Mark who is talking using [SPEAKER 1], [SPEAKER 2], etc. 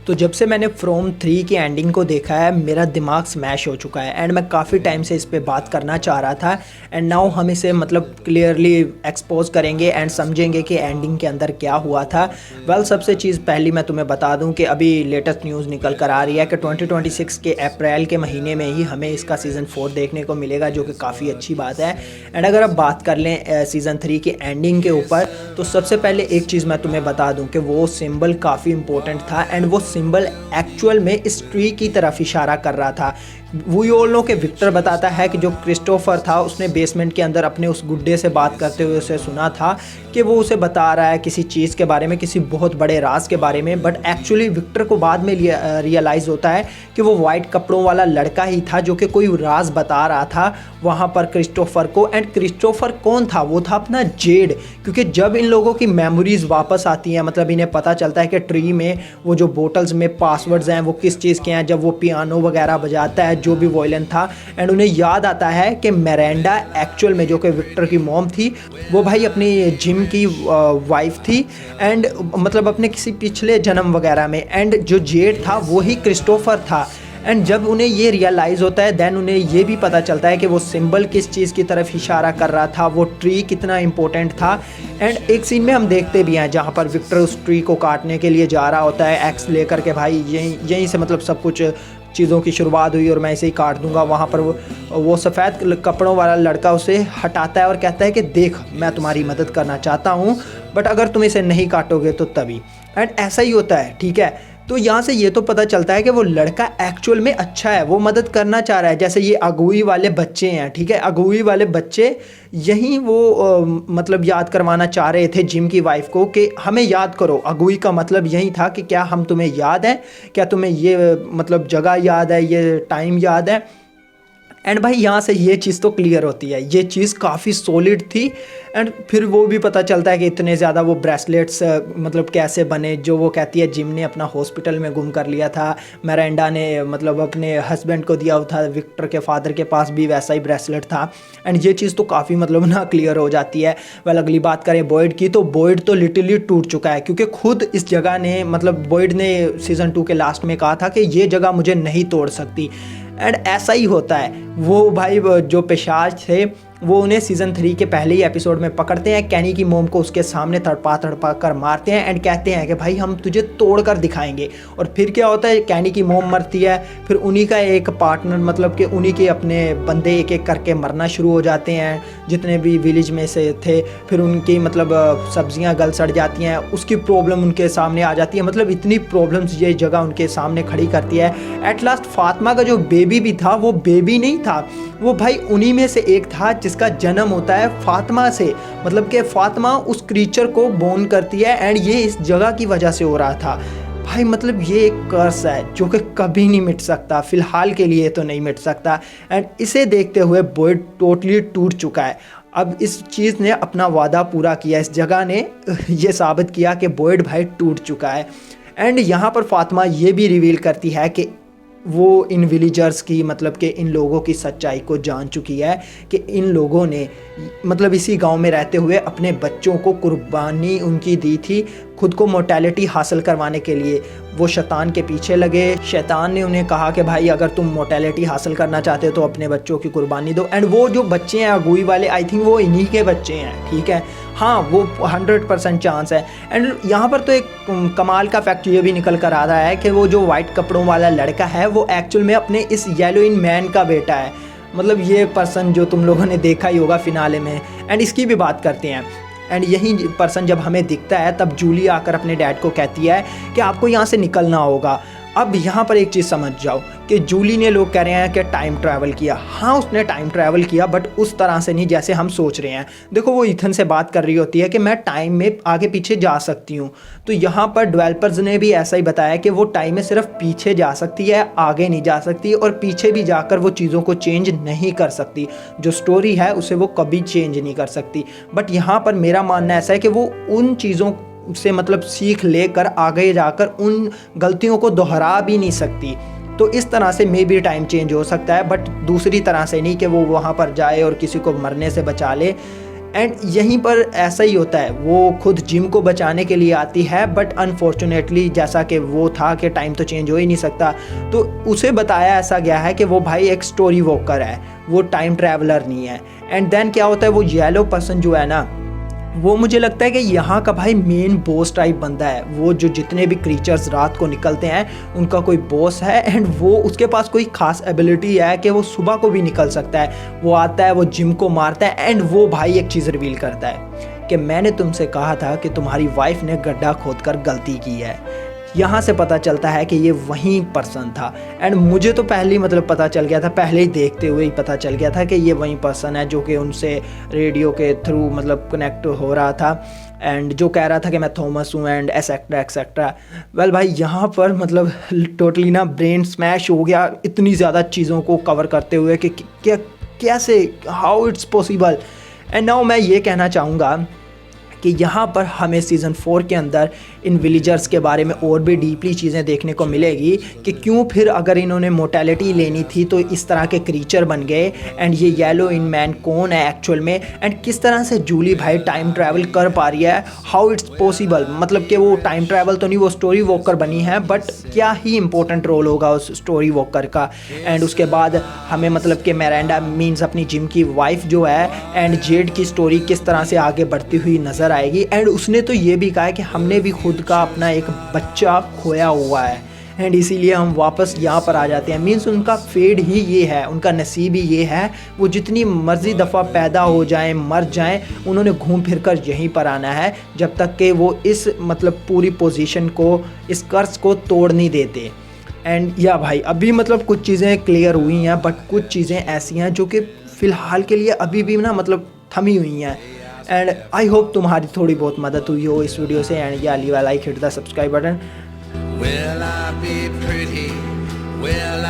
[SPEAKER 1] तो जब से मैंने फ्रॉम 3 की एंडिंग को देखा है मेरा दिमाग स्मैश हो चुका है एंड मैं काफ़ी टाइम से इस पे बात करना चाह रहा था एंड नाउ हम इसे मतलब क्लियरली एक्सपोज करेंगे एंड समझेंगे कि एंडिंग के अंदर क्या हुआ था। सबसे चीज़ पहली मैं तुम्हें बता दूं कि अभी लेटेस्ट न्यूज़ निकल कर आ रही है कि 2026 के अप्रैल के महीने में ही हमें इसका सीज़न 4 देखने को मिलेगा, जो कि काफ़ी अच्छी बात है। एंड अगर अब बात कर लें सीज़न 3 की एंडिंग के ऊपर, तो सबसे पहले एक चीज़ मैं तुम्हें बता दूं कि वो सिंबल काफ़ी इंपॉर्टेंट था एंड वो सिंबल एक्चुअल में इस ट्री की तरफ इशारा कर रहा था। वी ऑल नो के विक्टर बताता है कि जो क्रिस्टोफर था उसने बेसमेंट के अंदर अपने उस गुड्डे से बात करते हुए उसे सुना था कि वो उसे बता रहा है किसी चीज़ के बारे में, किसी बहुत बड़े राज के बारे में। बट एक्चुअली विक्टर को बाद में रियलाइज़ होता है कि वो वाइट कपड़ों वाला लड़का ही था जो कि कोई राज बता रहा था वहाँ पर क्रिस्टोफर को। एंड क्रिस्टोफर कौन था? वो था अपना जेड, क्योंकि जब इन लोगों की मेमोरीज वापस आती हैं, मतलब इन्हें पता चलता है कि ट्री में वो जो बोटल्स में पासवर्ड्स हैं वो किस चीज़ के हैं, जब वो पियानो वगैरह बजाता है जो भी वॉयलिन था, एंड उन्हें याद आता है कि मिरांडा एक्चुअल में जो कि विक्टर की मॉम थी वो भाई अपनी जिम की वाइफ थी एंड मतलब अपने किसी पिछले जन्म वगैरह में, एंड जो जेड था वो ही क्रिस्टोफर था। एंड जब उन्हें ये रियलाइज़ होता है देन उन्हें ये भी पता चलता है कि वो सिंबल किस चीज़ की तरफ इशारा कर रहा था, वो ट्री कितना इंपॉर्टेंट था। एंड एक सीन में हम देखते भी हैं जहाँ पर विक्टर उस ट्री को काटने के लिए जा रहा होता है एक्स लेकर के, भाई यहीं से मतलब सब कुछ चीज़ों की शुरुआत हुई और मैं इसे ही काट दूंगा। वहाँ पर वो सफ़ेद कपड़ों वाला लड़का उसे हटाता है और कहता है कि देख, मैं तुम्हारी मदद करना चाहता हूँ बट अगर तुम इसे नहीं काटोगे तो तभी। एंड ऐसा ही होता है, ठीक है। तो यहाँ से ये तो पता चलता है कि वो लड़का एक्चुअल में अच्छा है, वो मदद करना चाह रहा है। जैसे ये अगुई वाले बच्चे हैं, ठीक है, अगुई वाले बच्चे यहीं वो मतलब याद करवाना चाह रहे थे जिम की वाइफ को कि हमें याद करो। अगुई का मतलब यही था कि क्या हम तुम्हें याद है, क्या तुम्हें ये मतलब जगह याद है, ये टाइम याद है। एंड भाई यहाँ से ये चीज़ तो क्लियर होती है, ये चीज़ काफ़ी सॉलिड थी। एंड फिर वो भी पता चलता है कि इतने ज़्यादा वो ब्रेसलेट्स मतलब कैसे बने, जो वो कहती है जिम ने अपना हॉस्पिटल में गुम कर लिया था, मिरांडा ने मतलब अपने हस्बैंड को दिया था, विक्टर के फादर के पास भी वैसा ही ब्रेसलेट था। एंड ये चीज़ तो काफ़ी मतलब ना क्लियर हो जाती है। अगली बात करें बॉयड की, तो बॉयड तो लिटरली टूट चुका है, क्योंकि खुद इस जगह ने मतलब बॉयड ने सीज़न 2 के लास्ट में कहा था कि ये जगह मुझे नहीं तोड़ सकती। एंड ऐसा ही होता है। वो भाई जो पिशाच थे वो उन्हें सीज़न 3 के पहले ही एपिसोड में पकड़ते हैं, कैनी की मोम को उसके सामने तड़पा कर मारते हैं एंड कहते हैं कि भाई हम तुझे तोड़ कर दिखाएंगे। और फिर क्या होता है, कैनी की मोम मरती है, फिर उन्हीं का एक पार्टनर मतलब कि उन्हीं के अपने बंदे एक एक करके मरना शुरू हो जाते हैं जितने भी विलेज में से थे। फिर उनकी मतलब सब्जियां गल सड़ जाती हैं, उसकी प्रॉब्लम उनके सामने आ जाती है। मतलब इतनी प्रॉब्लम्स ये जगह उनके सामने खड़ी करती है। एट लास्ट फातिमा का जो बेबी भी था वो बेबी नहीं था, वो भाई उन्हीं में से एक था जिसका जन्म होता है फातिमा से। मतलब कि फातिमा उस क्रीचर को बोर्न करती है एंड ये इस जगह की वजह से हो रहा था। भाई मतलब ये एक कर्स है जो कि कभी नहीं मिट सकता, फिलहाल के लिए तो नहीं मिट सकता। एंड इसे देखते हुए बॉयड टोटली टूट चुका है। अब इस चीज़ ने अपना वादा पूरा किया, इस जगह ने ये साबित किया कि बॉयड भाई टूट चुका है। एंड यहाँ पर फातिमा ये भी रिवील करती है कि वो इन विलेजर्स की मतलब कि इन लोगों की सच्चाई को जान चुकी है कि इन लोगों ने मतलब इसी गांव में रहते हुए अपने बच्चों को कुर्बानी उनकी दी थी, खुद को मोर्टेलिटी हासिल करवाने के लिए वो शैतान के पीछे लगे। शैतान ने उन्हें कहा कि भाई अगर तुम मोर्टेलिटी हासिल करना चाहते हो तो अपने बच्चों की कुर्बानी दो। एंड वो जो बच्चे हैं अगुई वाले, आई थिंक वो इन्हीं के बच्चे हैं, ठीक है, हाँ वो 100% चांस है। एंड यहाँ पर तो एक कमाल का फैक्ट ये भी निकल कर आ रहा है कि वो जो वाइट कपड़ों वाला लड़का है वो एक्चुअल में अपने इस येलोइन मैन का बेटा है। मतलब ये पर्सन जो तुम लोगों ने देखा ही होगा फिनाले में। एंड इसकी भी बात करते हैं। एंड यही पर्सन जब हमें दिखता है तब जूली आकर अपने डैड को कहती है कि आपको यहाँ से निकलना होगा। अब यहाँ पर एक चीज़ समझ जाओ कि जूली ने, लोग कह रहे हैं कि टाइम ट्रैवल किया, हाँ उसने टाइम ट्रैवल किया बट उस तरह से नहीं जैसे हम सोच रहे हैं। देखो वो इथन से बात कर रही होती है कि मैं टाइम में आगे पीछे जा सकती हूँ, तो यहाँ पर डेवलपर्स ने भी ऐसा ही बताया कि वो टाइम में सिर्फ पीछे जा सकती है, आगे नहीं जा सकती, और पीछे भी जाकर वो चीज़ों को चेंज नहीं कर सकती। जो स्टोरी है उसे वो कभी चेंज नहीं कर सकती। बट यहाँ पर मेरा मानना ऐसा है कि वो उन चीज़ों से मतलब सीख लेकर आगे जाकर उन गलतियों को दोहरा भी नहीं सकती। तो इस तरह से मे बी टाइम चेंज हो सकता है, बट दूसरी तरह से नहीं कि वो वहाँ पर जाए और किसी को मरने से बचा ले। एंड यहीं पर ऐसा ही होता है, वो खुद जिम को बचाने के लिए आती है, बट अनफॉर्चुनेटली जैसा कि वो था कि टाइम तो चेंज हो ही नहीं सकता, तो उसे बताया ऐसा गया है कि वो भाई एक स्टोरी वॉकर है, वो टाइम ट्रैवलर नहीं है। एंड देन क्या होता है, वो येलो पर्सन जो है ना, वो मुझे लगता है कि यहाँ का भाई मेन बॉस टाइप बंदा है, वो जो जितने भी क्रीचर्स रात को निकलते हैं उनका कोई बॉस है। एंड वो उसके पास कोई खास एबिलिटी है कि वो सुबह को भी निकल सकता है, वो आता है, वो जिम को मारता है, एंड वो भाई एक चीज़ रिवील करता है कि मैंने तुमसे कहा था कि तुम्हारी वाइफ ने गड्ढा खोदकर गलती की है। यहाँ से पता चलता है कि ये वही पर्सन था। एंड मुझे तो पहले ही मतलब पता चल गया था, पहले ही देखते हुए ही पता चल गया था कि ये वही पर्सन है जो कि उनसे रेडियो के थ्रू मतलब कनेक्ट हो रहा था, एंड जो कह रहा था कि मैं थॉमस हूँ एंड एक्सेट्रा एक्सेट्रा। वेल भाई यहाँ पर मतलब टोटली ना ब्रेन स्मैश हो गया इतनी ज़्यादा चीज़ों को कवर करते हुए कि क्या कैसे, how it's possible. And now मैं ये कहना चाहूँगा कि यहाँ पर हमें सीज़न 4 के अंदर इन विलेजर्स के बारे में और भी डीपली चीज़ें देखने को मिलेगी कि क्यों फिर अगर इन्होंने मोर्टेलिटी लेनी थी तो इस तरह के क्रीचर बन गए, एंड ये येलो इन मैन कौन है एक्चुअल में, एंड किस तरह से जूली भाई टाइम ट्रैवल कर पा रही है, हाउ इट्स पॉसिबल। मतलब कि वो टाइम ट्रैवल तो नहीं, वो स्टोरी वॉकर बनी है, बट क्या ही इंपॉर्टेंट रोल होगा उस स्टोरी वॉकर का। एंड उसके बाद हमें मतलब कि मिरांडा मीन्स अपनी जिम की वाइफ जो है, एंड जेड की स्टोरी किस तरह से आगे बढ़ती हुई नज़र आएगी। एंड उसने तो ये भी कहा है कि हमने भी खुद का अपना एक बच्चा खोया हुआ है, एंड इसीलिए हम वापस यहाँ पर आ जाते हैं। मीन्स उनका फेड ही ये है, उनका नसीब ही ये है, वो जितनी मर्जी दफ़ा पैदा हो जाएं, मर जाएं, उन्होंने घूम फिर कर यहीं पर आना है जब तक कि वो इस मतलब पूरी पोजीशन को, इस कर्ज को तोड़ नहीं देते। एंड या भाई अभी मतलब कुछ चीज़ें क्लियर हुई हैं, बट कुछ चीज़ें ऐसी हैं जो कि फ़िलहाल के लिए अभी भी ना मतलब थमी हुई हैं। एंड आई होप तुम्हारी थोड़ी बहुत मदद हुई हो इस वीडियो से। एंड या leave a like, hit the subscribe button.
[SPEAKER 2] Will I be pretty? Will